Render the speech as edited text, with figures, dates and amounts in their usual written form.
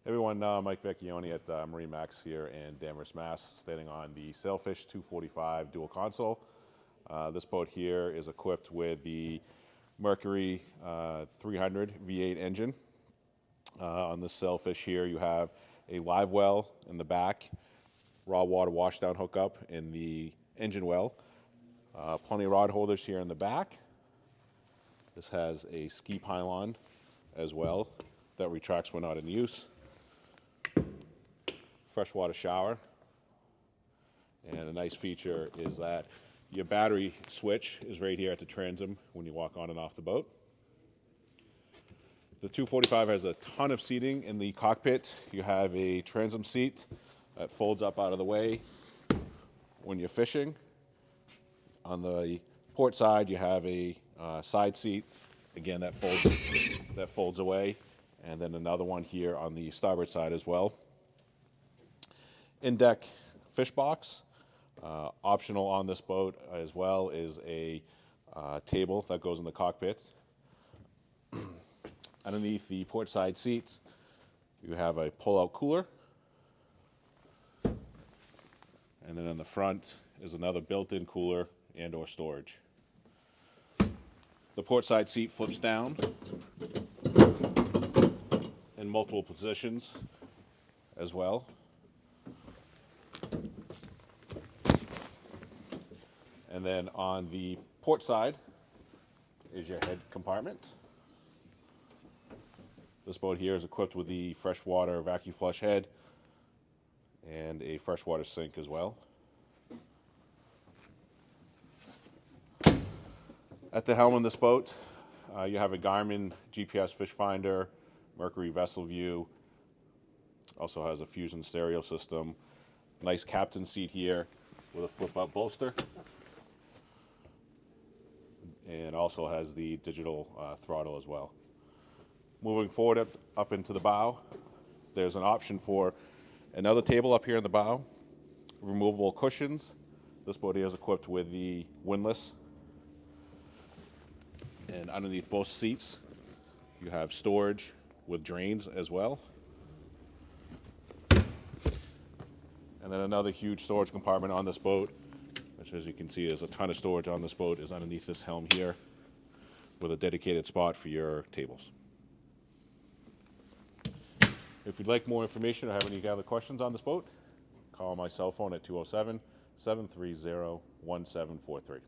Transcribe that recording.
Hey everyone, Mike Vecchione at MarineMax here in Danvers, Mass, standing on the Sailfish 245 dual console. This boat here is equipped with the Mercury 300 V8 engine. On this Sailfish here, you have a live well in the back, raw water washdown hookup in the engine well, plenty of rod holders here in the back. This has a ski pylon as well that retracts when not in use. Freshwater shower, and a nice feature is that your battery switch is right here at the transom when you walk on and off the boat. The 245 has a ton of seating in the cockpit. You have a transom seat that folds up out of the way when you're fishing. On the port side, you have a side seat, again that folds away, and then another one here on the starboard side as well. In-deck fish box. Optional on this boat as well is a table that goes in the cockpit. Underneath the port side seats, you have a pull-out cooler. And then in the front is another built-in cooler and or storage. The port side seat flips down in multiple positions as well. And then on the port side is your head compartment. This boat here is equipped with the freshwater vacuum flush head and a freshwater sink as well. At the helm in this boat, you have a Garmin GPS fish finder, Mercury vessel view, also has a Fusion stereo system, nice captain seat here with a flip-up bolster, and also has the digital throttle as well. Moving forward up into the bow, there's an option for another table up here in the bow, removable cushions. This boat here is equipped with the windlass, and underneath both seats you have storage with drains as well. And then another huge storage compartment on this boat, which, as you can see, there's a ton of storage on this boat, is underneath this helm here with a dedicated spot for your tables. If you'd like more information or have any other questions on this boat, call my cell phone at 207-730-1743.